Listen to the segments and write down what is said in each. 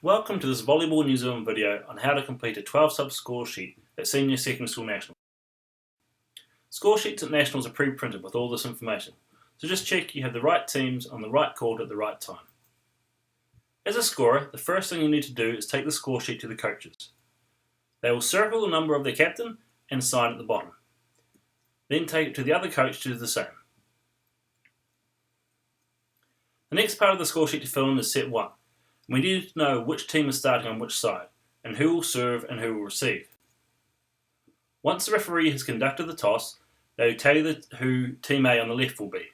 Welcome to this Volleyball New Zealand video on how to complete a 12 sub score sheet at Senior Secondary School Nationals. Score sheets at Nationals are pre-printed with all this information, so just check you have the right teams on the right court at the right time. As a scorer, the first thing you need to do is take the score sheet to the coaches. They will circle the number of their captain and sign at the bottom. Then take it to the other coach to do the same. The next part of the score sheet to fill in is set 1. We need to know which team is starting on which side, and who will serve and who will receive. Once the referee has conducted the toss, they will tell you who Team A on the left will be.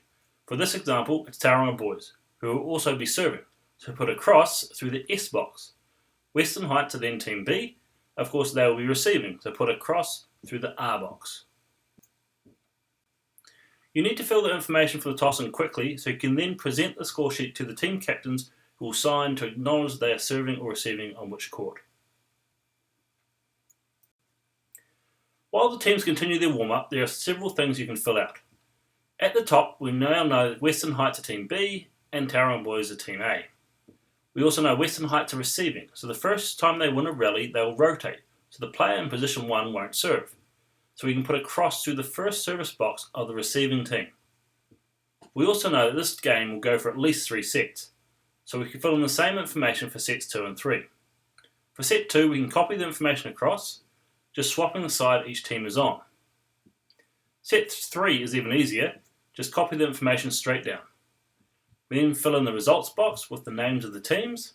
For this example, it's Tauranga boys, who will also be serving, so put a cross through the S box. Western Heights are then Team B. Of course, they will be receiving, so put a cross through the R box. You need to fill the information for the toss in quickly, so you can then present the score sheet to the team captains who will sign to acknowledge they are serving or receiving on which court. While the teams continue their warm-up, there are several things you can fill out. At the top, we now know that Western Heights are Team B and Tauranga boys are Team A. We also know Western Heights are receiving, so the first time they win a rally, they will rotate, so the player in position 1 won't serve. So we can put a cross through the first service box of the receiving team. We also know that this game will go for at least 3 sets, so we can fill in the same information for sets 2 and 3. For set 2, we can copy the information across, just swapping the side each team is on. Set 3 is even easier, just copy the information straight down. We then fill in the results box with the names of the teams,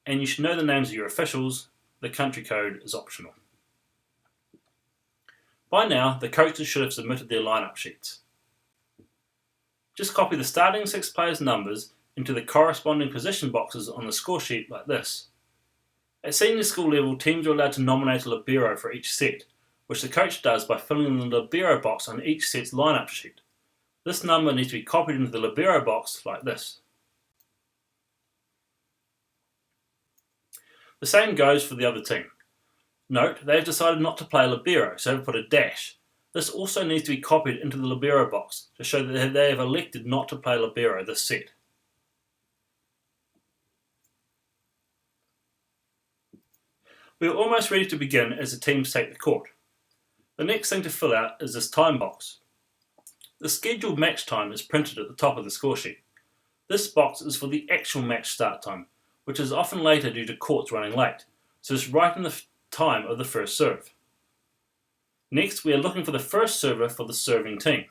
and you should know the names of your officials. The country code is optional. By now, the coaches should have submitted their lineup sheets. Just copy the starting 6 players' numbers into the corresponding position boxes on the score sheet like this. At senior school level, teams are allowed to nominate a libero for each set, which the coach does by filling in the libero box on each set's lineup sheet. This number needs to be copied into the libero box like this. The same goes for the other team. Note, they have decided not to play libero, so put a dash. This also needs to be copied into the libero box to show that they have elected not to play libero this set. We are almost ready to begin as the teams take the court. The next thing to fill out is this time box. The scheduled match time is printed at the top of the score sheet. This box is for the actual match start time, which is often later due to courts running late, so it's right in the time of the first serve. Next, we are looking for the first server for the serving team.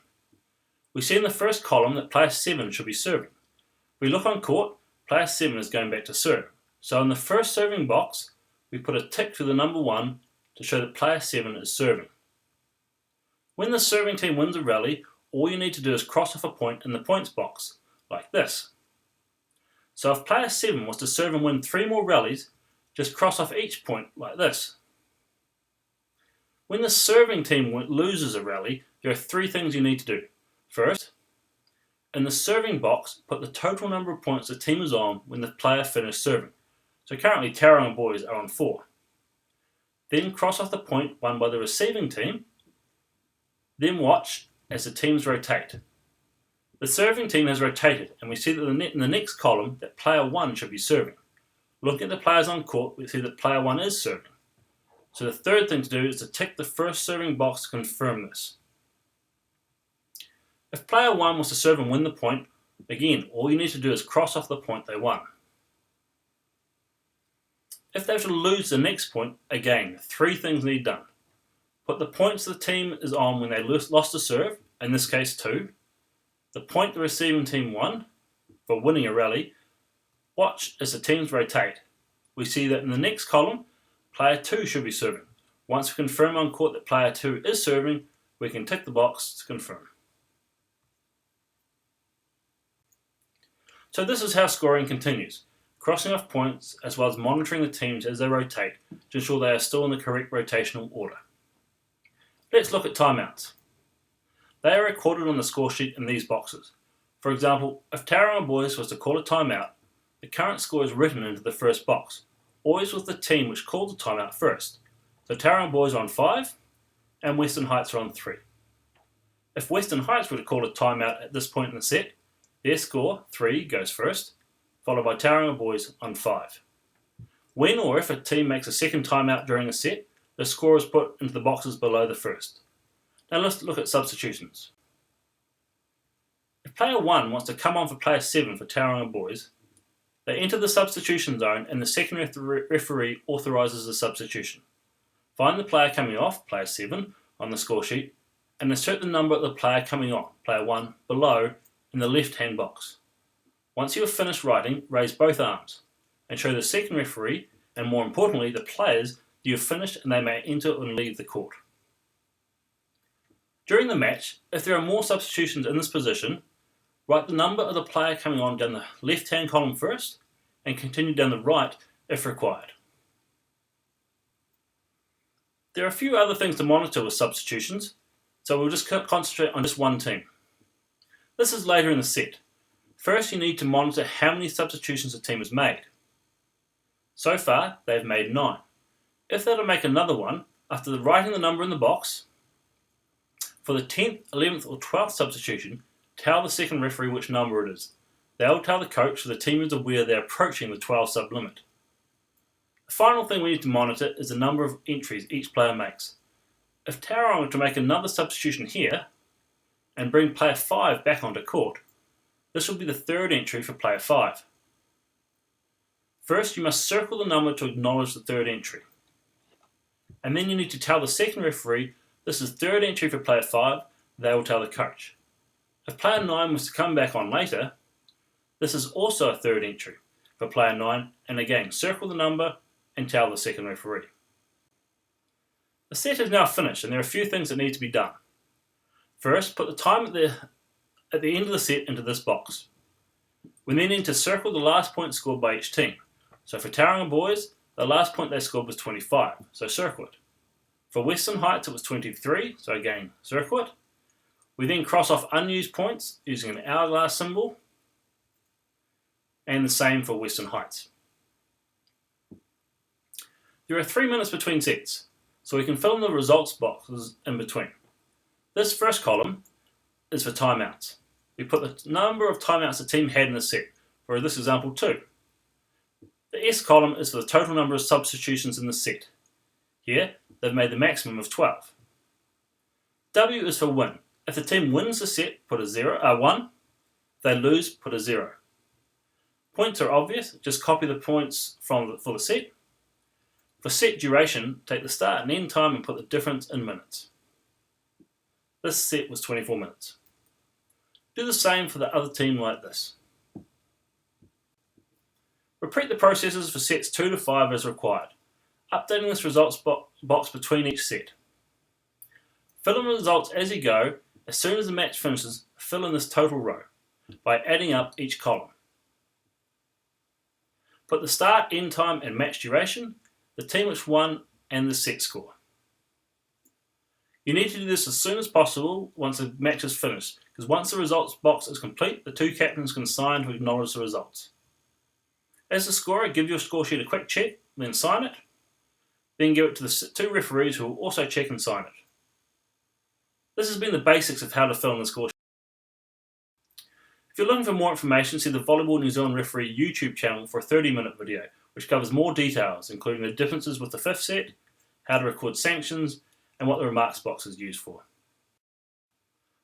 We see in the first column that player 7 should be serving. If we look on court, player 7 is going back to serve. So in the first serving box, we put a tick to the number 1 to show that player 7 is serving. When the serving team wins a rally, all you need to do is cross off a point in the points box, like this. So if player 7 was to serve and win 3 more rallies, just cross off each point like this. When the serving team loses a rally, there are 3 things you need to do. First, in the serving box, put the total number of points the team is on when the player finished serving. So currently Tauranga boys are on 4. Then cross off the point won by the receiving team. Then watch as the teams rotate. The serving team has rotated, and we see that in the next column that player 1 should be serving. Look at the players on court, we see that player 1 is serving. So the third thing to do is to tick the first serving box to confirm this. If player 1 was to serve and win the point, again, all you need to do is cross off the point they won. If they were to lose the next point, again, 3 things need done. Put the points the team is on when they lost a serve, in this case 2. The point the receiving team won for winning a rally. Watch as the teams rotate. We see that in the next column, player 2 should be serving. Once we confirm on court that player 2 is serving, we can tick the box to confirm. So this is how scoring continues, crossing off points as well as monitoring the teams as they rotate to ensure they are still in the correct rotational order. Let's look at timeouts. They are recorded on the score sheet in these boxes. For example, if Tauranga boys was to call a timeout, the current score is written into the first box, always with the team which called the timeout first. So Tauranga boys are on 5 and Western Heights are on 3. If Western Heights were to call a timeout at this point in the set, their score, 3, goes first, followed by Tauranga boys on 5. When or if a team makes a second timeout during a set, the score is put into the boxes below the first. Now let's look at substitutions. If player 1 wants to come on for player 7 for Tauranga boys, they enter the substitution zone and the second referee authorises the substitution. Find the player coming off, player 7, on the score sheet, and insert the number of the player coming on, player 1, below in the left-hand box. Once you have finished writing, raise both arms and show the second referee, and more importantly, the players, that you have finished and they may enter and leave the court. During the match, if there are more substitutions in this position, write the number of the player coming on down the left-hand column first and continue down the right if required. There are a few other things to monitor with substitutions, so we'll just concentrate on just one team. This is later in the set. First, you need to monitor how many substitutions a team has made. So far, they've made 9. If they're to make another one, after writing the number in the box, for the 10th, 11th or 12th substitution, tell the second referee which number it is. They'll tell the coach so the team is aware they're approaching the 12 sub limit. The final thing we need to monitor is the number of entries each player makes. If Tauranga were to make another substitution here and bring player 5 back onto court, this will be the third entry for player 5. First, you must circle the number to acknowledge the third entry. And then you need to tell the second referee this is third entry for player 5, they will tell the coach. If player 9 was to come back on later, this is also a third entry for player 9, and again, circle the number and tell the second referee. The set is now finished and there are a few things that need to be done. First, put the time at the end of the set into this box. We then need to circle the last point scored by each team. So for Tauranga boys, the last point they scored was 25, so circle it. For Western Heights it was 23, so again, circle it. We then cross off unused points using an hourglass symbol, and the same for Western Heights. There are 3 minutes between sets, so we can fill in the results boxes in between. This first column is for timeouts. We put the number of timeouts the team had in the set, for this example 2. The S column is for the total number of substitutions in the set. Here, they've made the maximum of 12. W is for win. If the team wins the set, put a 1. If they lose, put a 0. Points are obvious, just copy the points for the set. For set duration, take the start and end time and put the difference in minutes. This set was 24 minutes. Do the same for the other team like this. Repeat the processes for sets 2 to 5 as required, updating this results box between each set. Fill in the results as you go. As soon as the match finishes, fill in this total row by adding up each column. Put the start, end time and match duration, the team which won and the set score. You need to do this as soon as possible once the match is finished, because once the results box is complete, the 2 captains can sign to acknowledge the results. As the scorer, give your score sheet a quick check, then sign it. Then give it to the 2 referees who will also check and sign it. This has been the basics of how to fill in the score sheet. If you're looking for more information, see the Volleyball New Zealand Referee YouTube channel for a 30-minute video, which covers more details, including the differences with the 5th set, how to record sanctions, and what the remarks box is used for.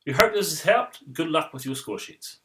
We hope this has helped. Good luck with your score sheets.